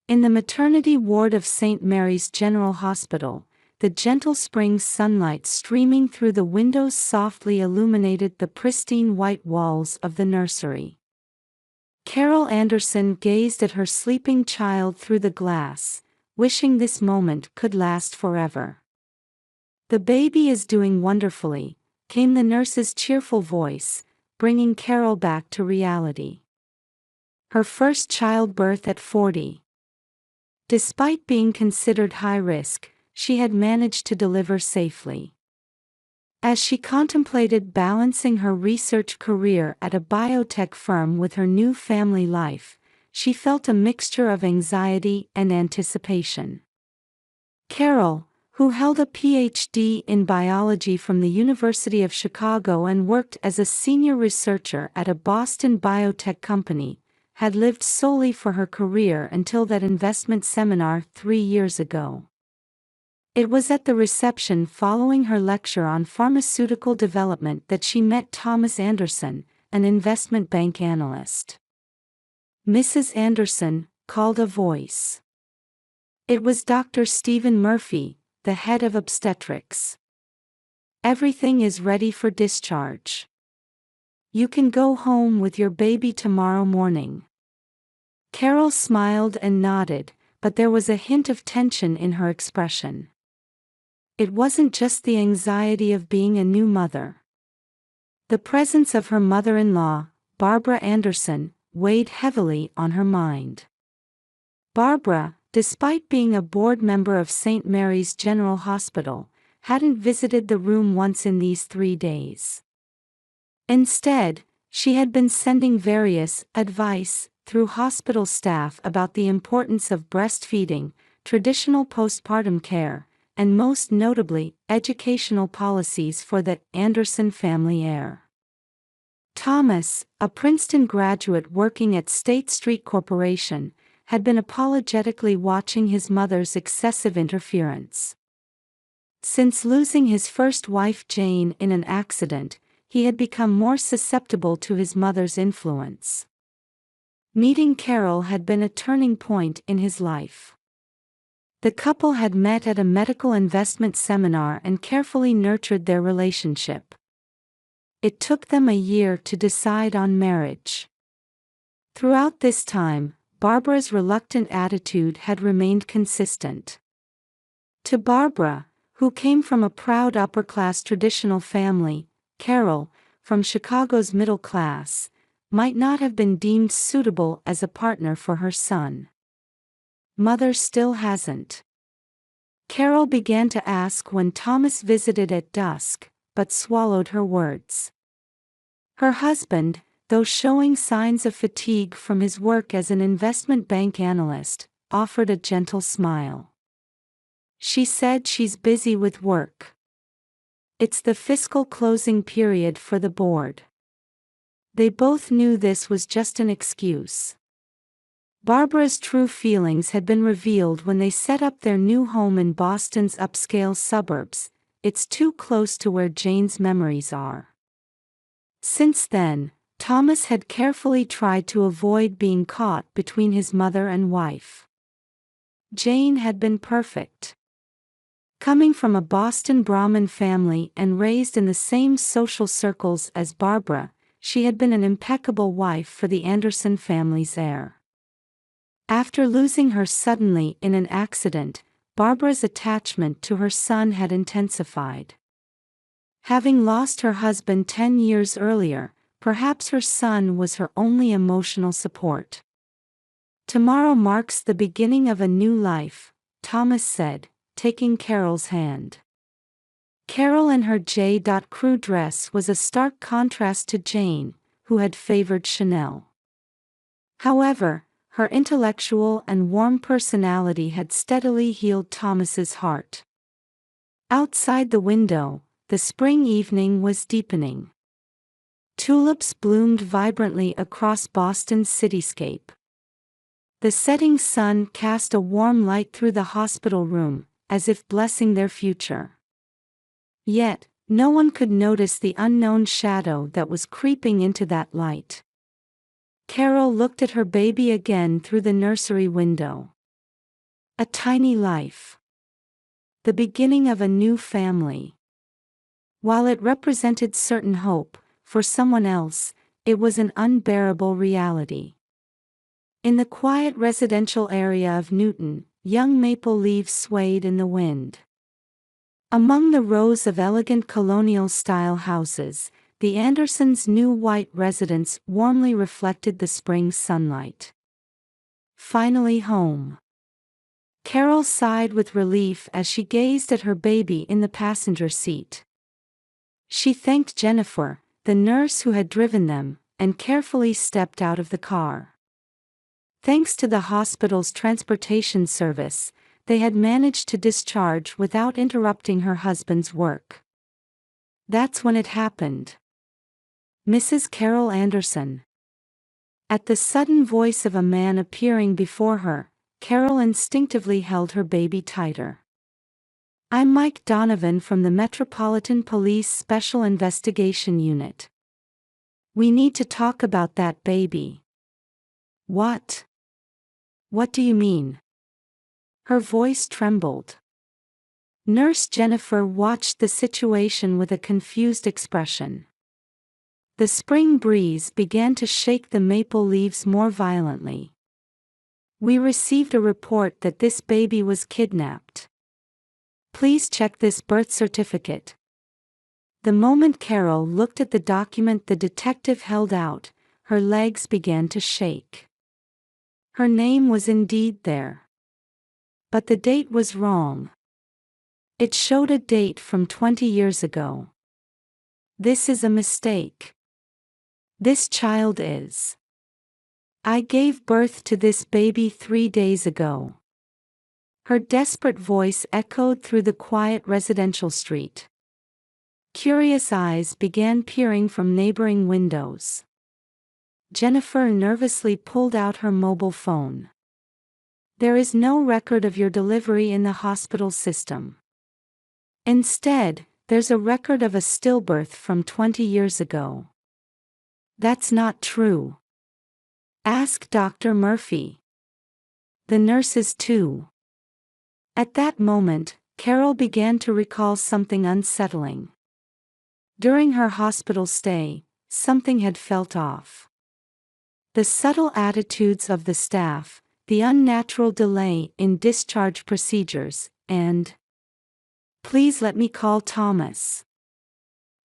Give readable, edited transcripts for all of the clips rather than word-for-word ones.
In the maternity ward of St. Mary's General Hospital, the gentle spring sunlight streaming through the windows softly illuminated the pristine white walls of the nursery. Carol Anderson gazed at her sleeping child through the glass, wishing this moment could last forever. "The baby is doing wonderfully," came the nurse's cheerful voice, bringing Carol back to reality. Her first childbirth at 40. Despite being considered high risk, she had managed to deliver safely. As she contemplated balancing her research career at a biotech firm with her new family life, she felt a mixture of anxiety and anticipation. Carol, who held a PhD in biology from the University of Chicago and worked as a senior researcher at a Boston biotech company, had lived solely for her career until that investment seminar 3 years ago. It was at the reception following her lecture on pharmaceutical development that she met Thomas Anderson, an investment bank analyst. "Mrs. Anderson," called a voice. It was Dr. Stephen Murphy, the head of obstetrics. "Everything is ready for discharge. You can go home with your baby tomorrow morning." Carol smiled and nodded, but there was a hint of tension in her expression. It wasn't just the anxiety of being a new mother. The presence of her mother-in-law, Barbara Anderson, weighed heavily on her mind. Barbara, despite being a board member of St. Mary's General Hospital, hadn't visited the room once in these 3 days. Instead, she had been sending various advice through hospital staff about the importance of breastfeeding, traditional postpartum care, and most notably, educational policies for the Anderson family heir. Thomas, a Princeton graduate working at State Street Corporation, had been apologetically watching his mother's excessive interference. Since losing his first wife Jane in an accident, he had become more susceptible to his mother's influence. Meeting Carol had been a turning point in his life. The couple had met at a medical investment seminar and carefully nurtured their relationship. It took them a year to decide on marriage. Throughout this time, Barbara's reluctant attitude had remained consistent. To Barbara, who came from a proud upper-class traditional family, Carol, from Chicago's middle class, might not have been deemed suitable as a partner for her son. "Mother still hasn't?" Carol began to ask when Thomas visited at dusk, but swallowed her words. Her husband, though showing signs of fatigue from his work as an investment bank analyst, offered a gentle smile. "She said she's busy with work. It's the fiscal closing period for the board." They both knew this was just an excuse. Barbara's true feelings had been revealed when they set up their new home in Boston's upscale suburbs. "It's too close to where Jane's memories are." Since then, Thomas had carefully tried to avoid being caught between his mother and wife. Jane had been perfect. Coming from a Boston Brahmin family and raised in the same social circles as Barbara, she had been an impeccable wife for the Anderson family's heir. After losing her suddenly in an accident, Barbara's attachment to her son had intensified. Having lost her husband 10 years earlier, perhaps her son was her only emotional support. "Tomorrow marks the beginning of a new life," Thomas said, taking Carol's hand. Carol in her J.Crew dress was a stark contrast to Jane, who had favored Chanel. However, her intellectual and warm personality had steadily healed Thomas's heart. Outside the window, the spring evening was deepening. Tulips bloomed vibrantly across Boston's cityscape. The setting sun cast a warm light through the hospital room, as if blessing their future. Yet, no one could notice the unknown shadow that was creeping into that light. Carol looked at her baby again through the nursery window. A tiny life. The beginning of a new family. While it represented certain hope, for someone else, it was an unbearable reality. In the quiet residential area of Newton, young maple leaves swayed in the wind. Among the rows of elegant colonial-style houses, the Andersons' new white residence warmly reflected the spring sunlight. Finally home. Carol sighed with relief as she gazed at her baby in the passenger seat. She thanked Jennifer, the nurse who had driven them, and carefully stepped out of the car. Thanks to the hospital's transportation service, they had managed to discharge without interrupting her husband's work. That's when it happened. Mrs. Carol Anderson. At the sudden voice of a man appearing before her, Carol instinctively held her baby tighter. "I'm Mike Donovan from the Metropolitan Police Special Investigation Unit. We need to talk about that baby." "What? What do you mean?" Her voice trembled. Nurse Jennifer watched the situation with a confused expression. The spring breeze began to shake the maple leaves more violently. "We received a report that this baby was kidnapped. Please check this birth certificate." The moment Carol looked at the document the detective held out, her legs began to shake. Her name was indeed there. But the date was wrong. It showed a date from 20 years ago. "This is a mistake. This child is. I gave birth to this baby 3 days ago." Her desperate voice echoed through the quiet residential street. Curious eyes began peering from neighboring windows. Jennifer nervously pulled out her mobile phone. "There is no record of your delivery in the hospital system. Instead, there's a record of a stillbirth from 20 years ago." "That's not true. Ask Dr. Murphy. The nurses too." At that moment, Carol began to recall something unsettling. During her hospital stay, something had felt off. The subtle attitudes of the staff, the unnatural delay in discharge procedures, and "Please let me call Thomas.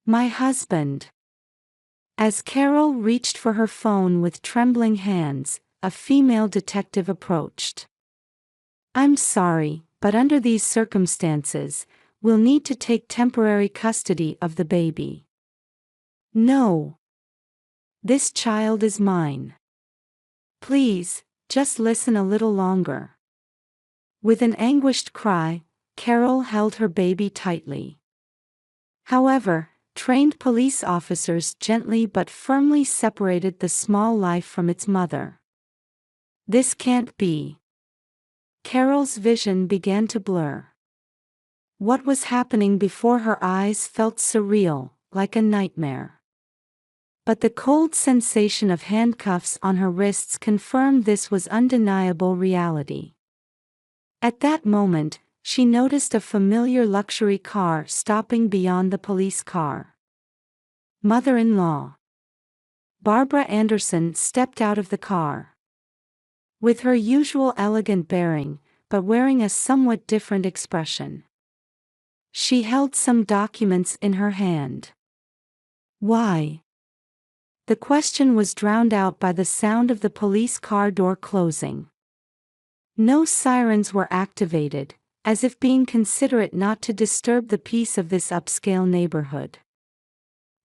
My husband." As Carol reached for her phone with trembling hands, a female detective approached. "I'm sorry, but under these circumstances, we'll need to take temporary custody of the baby." "No. This child is mine. Please, just listen a little longer." With an anguished cry, Carol held her baby tightly. However, trained police officers gently but firmly separated the small life from its mother. "This can't be." Carol's vision began to blur. What was happening before her eyes felt surreal, like a nightmare. But the cold sensation of handcuffs on her wrists confirmed this was undeniable reality. At that moment, she noticed a familiar luxury car stopping beyond the police car. Mother-in-law. Barbara Anderson stepped out of the car. With her usual elegant bearing, but wearing a somewhat different expression. She held some documents in her hand. "Why?" The question was drowned out by the sound of the police car door closing. No sirens were activated, as if being considerate not to disturb the peace of this upscale neighborhood.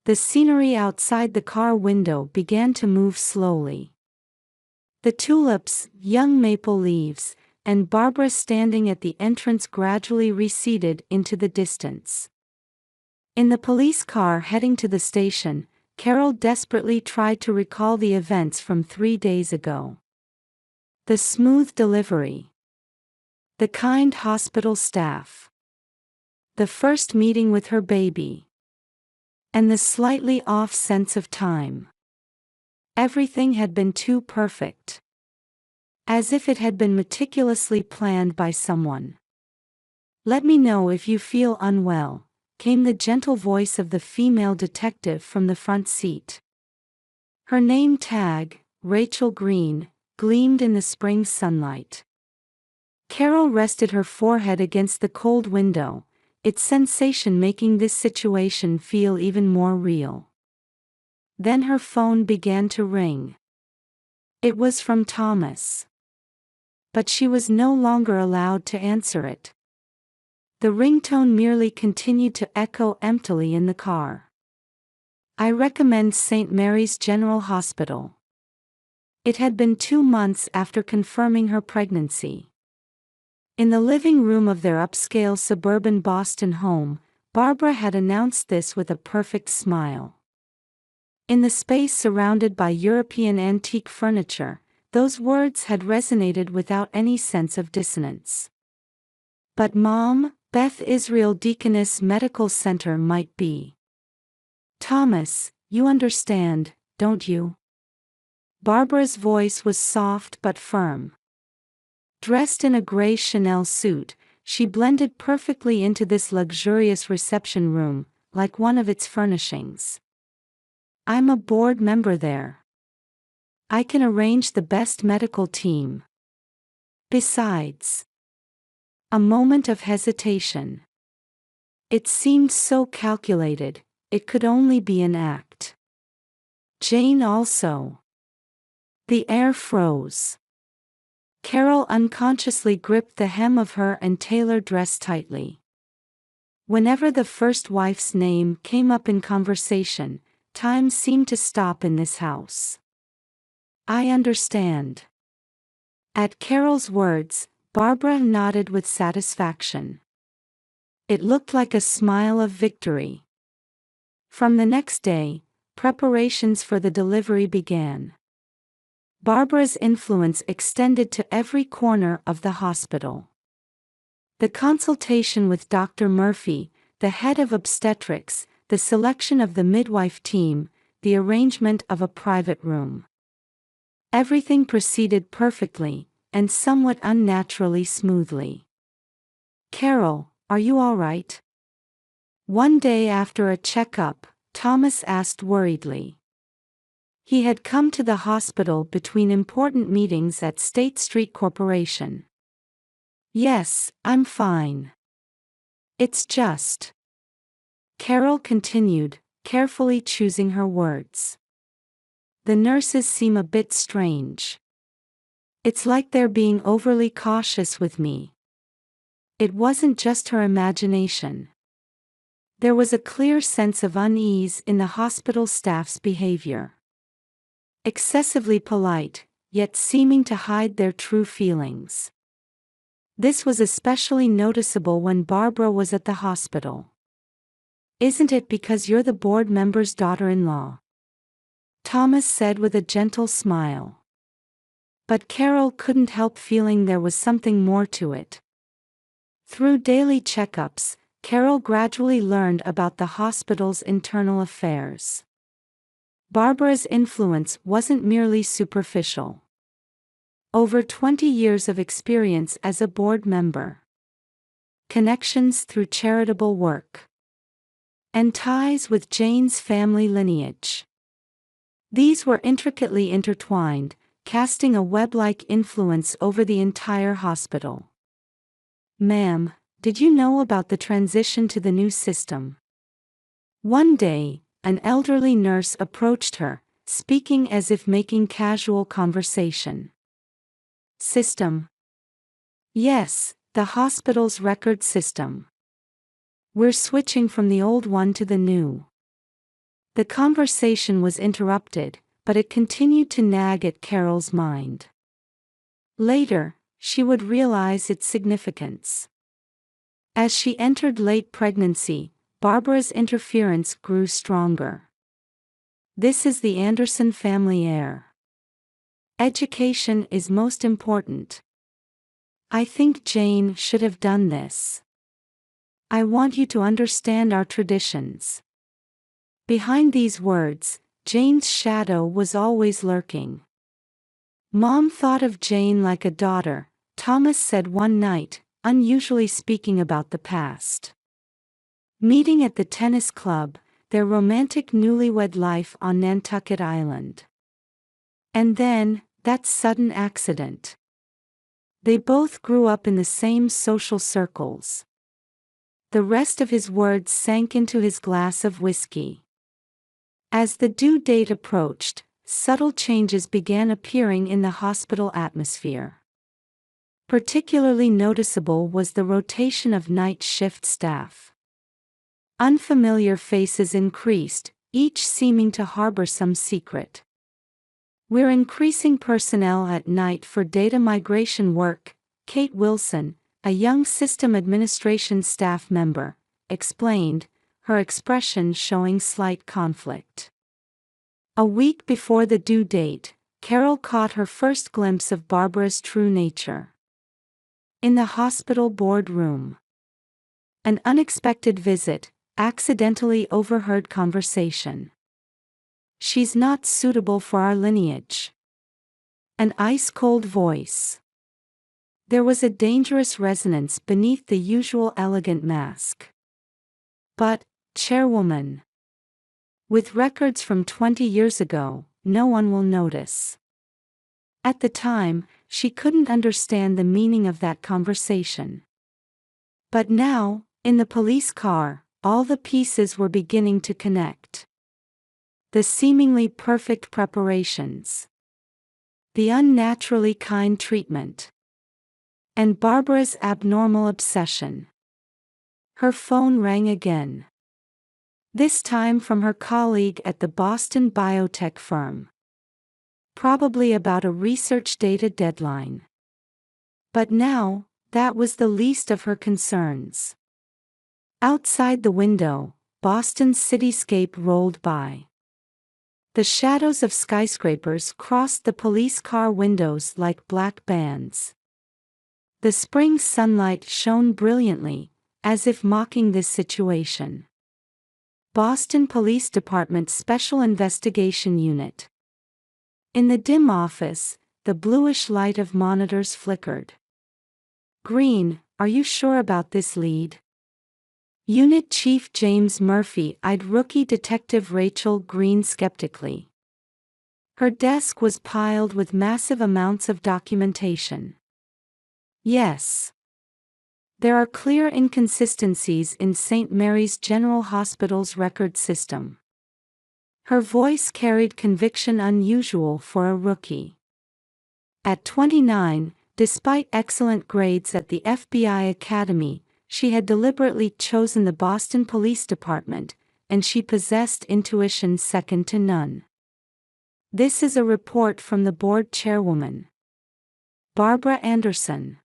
The scenery outside the car window began to move slowly. The tulips, young maple leaves, and Barbara standing at the entrance gradually receded into the distance. In the police car heading to the station, Carol desperately tried to recall the events from 3 days ago. The smooth delivery. The kind hospital staff. The first meeting with her baby. And the slightly off sense of time. Everything had been too perfect. as if it had been meticulously planned by someone. "Let me know if you feel unwell," came the gentle voice of the female detective from the front seat. Her name tag, Rachel Green, gleamed in the spring sunlight. Carol rested her forehead against the cold window, its sensation making this situation feel even more real. Then her phone began to ring. It was from Thomas. But she was no longer allowed to answer it. The ringtone merely continued to echo emptily in the car. "I recommend St. Mary's General Hospital." It had been 2 months after confirming her pregnancy. In the living room of their upscale suburban Boston home, Barbara had announced this with a perfect smile. In the space surrounded by European antique furniture, those words had resonated without any sense of dissonance. "But Mom, Beth Israel Deaconess Medical Center might be." "Thomas, you understand, don't you?" Barbara's voice was soft but firm. Dressed in a gray Chanel suit, she blended perfectly into this luxurious reception room, like one of its furnishings. "I'm a board member there. I can arrange the best medical team. Besides..." A moment of hesitation. It seemed so calculated, it could only be an act. "Jane also." The air froze. Carol unconsciously gripped the hem of her and Taylor dress tightly. Whenever the first wife's name came up in conversation, time seemed to stop in this house. "I understand." At Carol's words, Barbara nodded with satisfaction. It looked like a smile of victory. From the next day, preparations for the delivery began. Barbara's influence extended to every corner of the hospital. The consultation with Dr. Murphy, the head of obstetrics, the selection of the midwife team, the arrangement of a private room. Everything proceeded perfectly, and somewhat unnaturally smoothly. "Carol, are you all right?" One day after a checkup, Thomas asked worriedly. He had come to the hospital between important meetings at State Street Corporation. "Yes, I'm fine. It's just..." Carol continued, carefully choosing her words. "The nurses seem a bit strange. It's like they're being overly cautious with me." It wasn't just her imagination. There was a clear sense of unease in the hospital staff's behavior. Excessively polite, yet seeming to hide their true feelings. This was especially noticeable when Barbara was at the hospital. "Isn't it because you're the board member's daughter-in-law?" Thomas said with a gentle smile. But Carol couldn't help feeling there was something more to it. Through daily checkups, Carol gradually learned about the hospital's internal affairs. Barbara's influence wasn't merely superficial. Over 20 years of experience as a board member. Connections through charitable work. And ties with Jane's family lineage. These were intricately intertwined, casting a web-like influence over the entire hospital. "Ma'am, did you know about the transition to the new system?" One day, an elderly nurse approached her, speaking as if making casual conversation. "System?" "Yes, the hospital's record system. We're switching from the old one to the new." The conversation was interrupted, but it continued to nag at Carol's mind. Later, she would realize its significance. As she entered late pregnancy, Barbara's interference grew stronger. "This is the Anderson family heir. Education is most important. I think Jane should have done this. I want you to understand our traditions." Behind these words, Jane's shadow was always lurking. Mom thought of Jane like a daughter, Thomas said one night, unusually speaking about the past. Meeting at the tennis club, their romantic newlywed life on Nantucket Island. And then, that sudden accident. They both grew up in the same social circles. The rest of his words sank into his glass of whiskey. As the due date approached, subtle changes began appearing in the hospital atmosphere. Particularly noticeable was the rotation of night shift staff. Unfamiliar faces increased, each seeming to harbor some secret. "We're increasing personnel at night for data migration work," Kate Wilson, a young system administration staff member, explained, her expression showing slight conflict. A week before the due date, Carol caught her first glimpse of Barbara's true nature. In the hospital boardroom. An unexpected visit, accidentally overheard conversation. "She's not suitable for our lineage." An ice-cold voice. There was a dangerous resonance beneath the usual elegant mask. "But, Chairwoman, with records from 20 years ago, no one will notice." At the time, she couldn't understand the meaning of that conversation. But now, in the police car, all the pieces were beginning to connect. The seemingly perfect preparations. The unnaturally kind treatment. And Barbara's abnormal obsession. Her phone rang again. This time from her colleague at the Boston biotech firm. Probably about a research data deadline. But now, that was the least of her concerns. Outside the window, Boston's cityscape rolled by. The shadows of skyscrapers crossed the police car windows like black bands. The spring sunlight shone brilliantly, as if mocking this situation. Boston Police Department Special Investigation Unit. In the dim office, the bluish light of monitors flickered. "Green, are you sure about this lead?" Unit Chief James Murphy eyed rookie detective Rachel Green skeptically. Her desk was piled with massive amounts of documentation. "Yes. There are clear inconsistencies in St. Mary's General Hospital's record system." Her voice carried conviction unusual for a rookie. At 29, despite excellent grades at the FBI Academy, she had deliberately chosen the Boston Police Department, and she possessed intuition second to none. "This is a report from the board chairwoman, Barbara Anderson.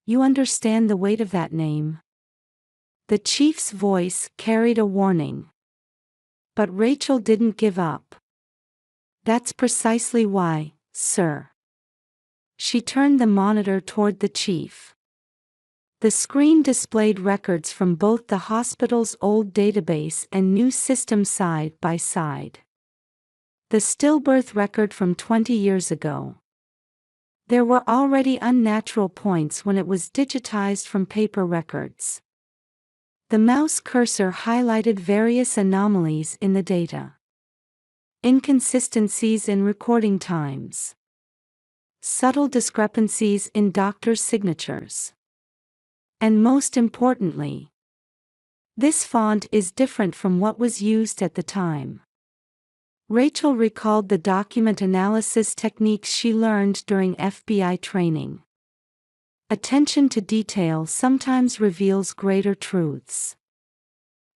You understand the weight of that name?" The chief's voice carried a warning. But Rachel didn't give up. "That's precisely why, sir." She turned the monitor toward the chief. The screen displayed records from both the hospital's old database and new system side by side. The stillbirth record from 20 years ago. There were already unnatural points when it was digitized from paper records. The mouse cursor highlighted various anomalies in the data. Inconsistencies in recording times. Subtle discrepancies in doctors' signatures. And most importantly, this font is different from what was used at the time. Rachel recalled the document analysis techniques she learned during FBI training. Attention to detail sometimes reveals greater truths.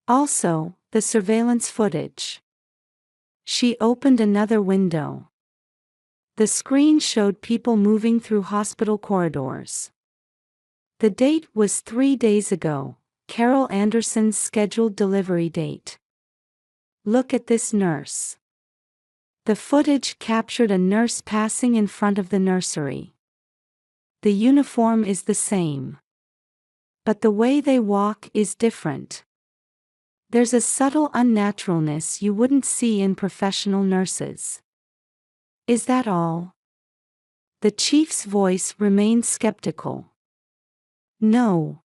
Also, the surveillance footage. She opened another window. The screen showed people moving through hospital corridors. The date was 3 days ago, Carol Anderson's scheduled delivery date. "Look at this nurse." The footage captured a nurse passing in front of the nursery. The uniform is the same. But the way they walk is different. There's a subtle unnaturalness you wouldn't see in professional nurses. "Is that all?" The chief's voice remained skeptical. No.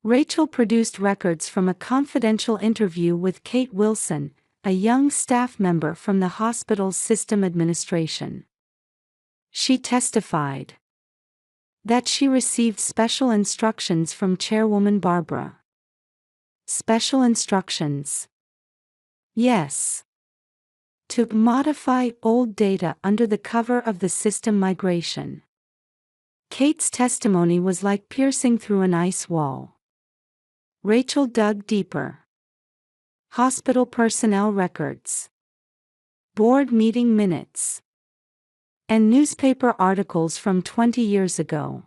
Rachel produced records from a confidential interview with Kate Wilson, a young staff member from the hospital's system administration. She testified that she received special instructions from Chairwoman Barbara. Special instructions? Yes. To modify old data under the cover of the system migration. Kate's testimony was like piercing through an ice wall. Rachel dug deeper. Hospital personnel records, board meeting minutes, and newspaper articles from 20 years ago.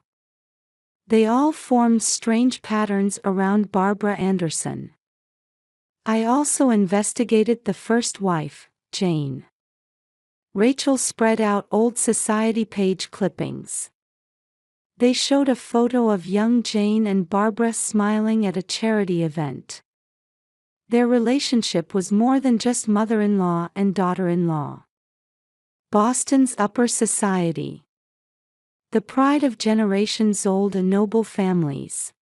They all formed strange patterns around Barbara Anderson. I also investigated the first wife, Jane. Rachel spread out old society page clippings. They showed a photo of young Jane and Barbara smiling at a charity event. Their relationship was more than just mother-in-law and daughter-in-law. Boston's upper society. The pride of generations old and noble families.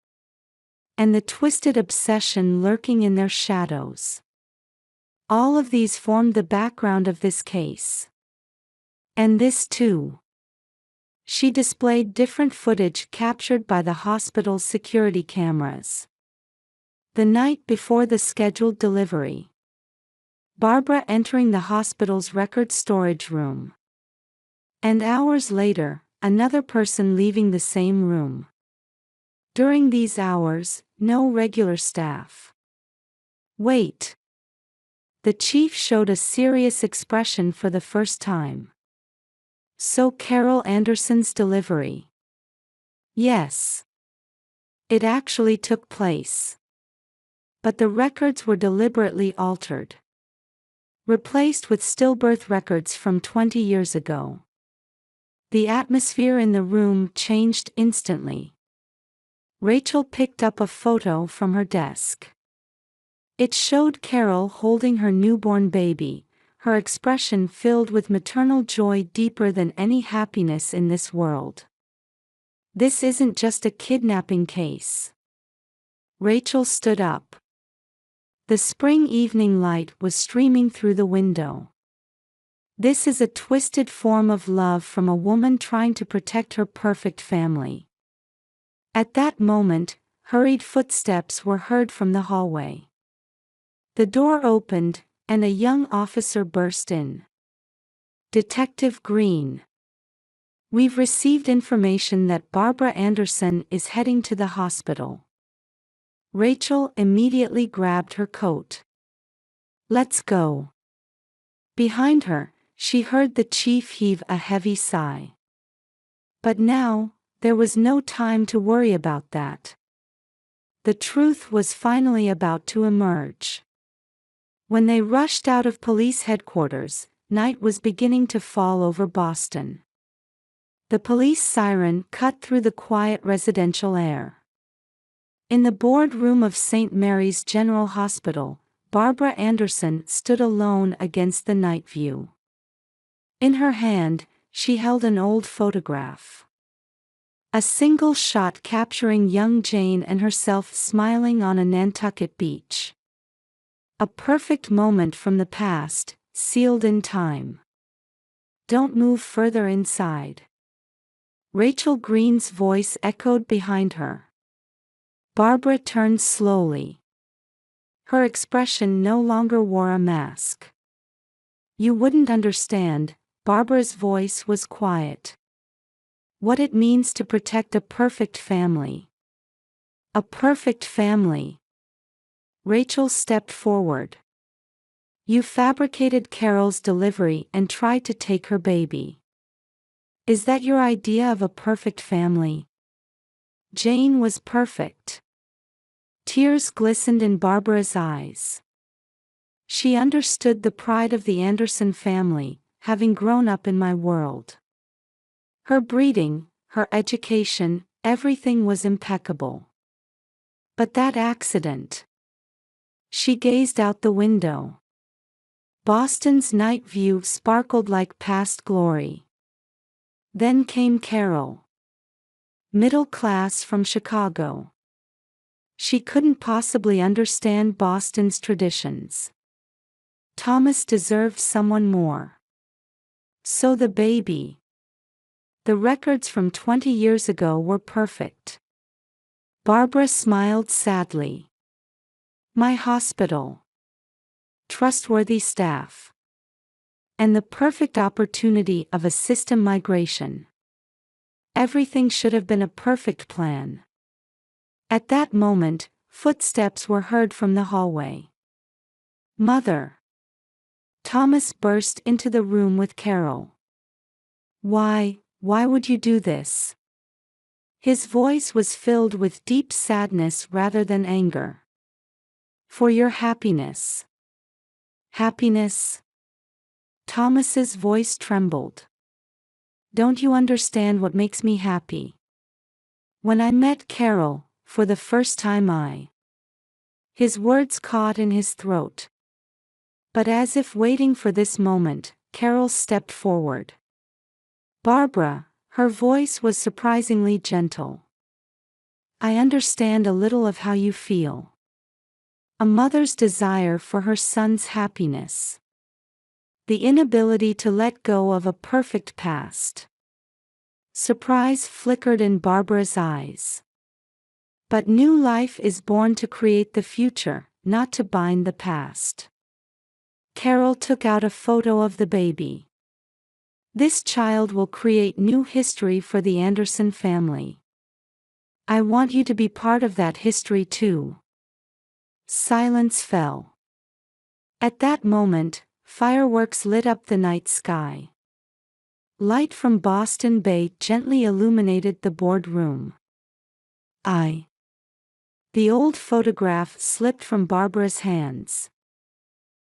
And the twisted obsession lurking in their shadows. All of these formed the background of this case. And this too. She displayed different footage captured by the hospital's security cameras. The night before the scheduled delivery. Barbara entering the hospital's record storage room. And hours later, another person leaving the same room. During these hours, no regular staff. Wait. The chief showed a serious expression for the first time. So Carol Anderson's delivery. Yes. It actually took place. But the records were deliberately altered. Replaced with stillbirth records from 20 years ago. The atmosphere in the room changed instantly. Rachel picked up a photo from her desk. It showed Carol holding her newborn baby, her expression filled with maternal joy deeper than any happiness in this world. This isn't just a kidnapping case. Rachel stood up. The spring evening light was streaming through the window. This is a twisted form of love from a woman trying to protect her perfect family. At that moment, hurried footsteps were heard from the hallway. The door opened, and a young officer burst in. Detective Green. We've received information that Barbara Anderson is heading to the hospital. Rachel immediately grabbed her coat. Let's go. Behind her, she heard the chief heave a heavy sigh. But now, there was no time to worry about that. The truth was finally about to emerge. When they rushed out of police headquarters, night was beginning to fall over Boston. The police siren cut through the quiet residential air. In the boardroom of St. Mary's General Hospital, Barbara Anderson stood alone against the night view. In her hand, she held an old photograph. A single shot capturing young Jane and herself smiling on a Nantucket beach. A perfect moment from the past, sealed in time. Don't move further inside. Rachel Green's voice echoed behind her. Barbara turned slowly. Her expression no longer wore a mask. You wouldn't understand, Barbara's voice was quiet. What it means to protect a perfect family. A perfect family. Rachel stepped forward. You fabricated Carol's delivery and tried to take her baby. Is that your idea of a perfect family? Jane was perfect. Tears glistened in Barbara's eyes. She understood the pride of the Anderson family, having grown up in my world. Her breeding, her education, everything was impeccable. But that accident. She gazed out the window. Boston's night view sparkled like past glory. Then came Carol. Middle class from Chicago. She couldn't possibly understand Boston's traditions. Thomas deserved someone more. So the baby. The records from 20 years ago were perfect. Barbara smiled sadly. My hospital. Trustworthy staff. And the perfect opportunity of a system migration. Everything should have been a perfect plan. At that moment, footsteps were heard from the hallway. Mother. Thomas burst into the room with Carol. Why would you do this? His voice was filled with deep sadness rather than anger. For your happiness. Happiness? Thomas's voice trembled. Don't you understand what makes me happy? When I met Carol, for the first time His words caught in his throat. But as if waiting for this moment, Carol stepped forward. Barbara, her voice was surprisingly gentle. I understand a little of how you feel. A mother's desire for her son's happiness. The inability to let go of a perfect past. Surprise flickered in Barbara's eyes. But new life is born to create the future, not to bind the past. Carol took out a photo of the baby. This child will create new history for the Anderson family. I want you to be part of that history too. Silence fell. At that moment, fireworks lit up the night sky. Light from Boston Bay gently illuminated the boardroom. The old photograph slipped from Barbara's hands.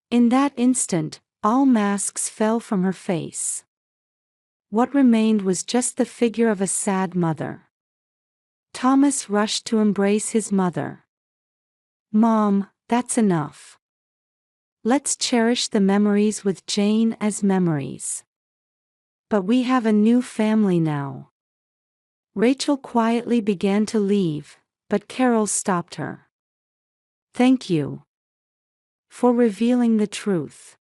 In that instant, all masks fell from her face. What remained was just the figure of a sad mother. Thomas rushed to embrace his mother. Mom, that's enough. Let's cherish the memories with Jane as memories. But we have a new family now. Rachel quietly began to leave, but Carol stopped her. Thank you for revealing the truth.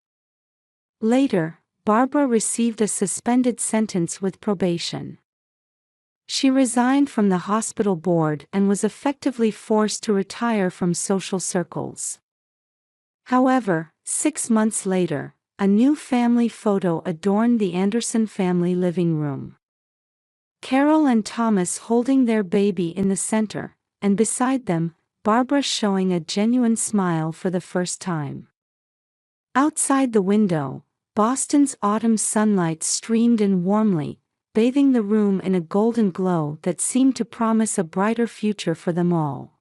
Later, Barbara received a suspended sentence with probation. She resigned from the hospital board and was effectively forced to retire from social circles. However, 6 months later, a new family photo adorned the Anderson family living room. Carol and Thomas holding their baby in the center, and beside them, Barbara showing a genuine smile for the first time. Outside the window, Boston's autumn sunlight streamed in warmly, bathing the room in a golden glow that seemed to promise a brighter future for them all.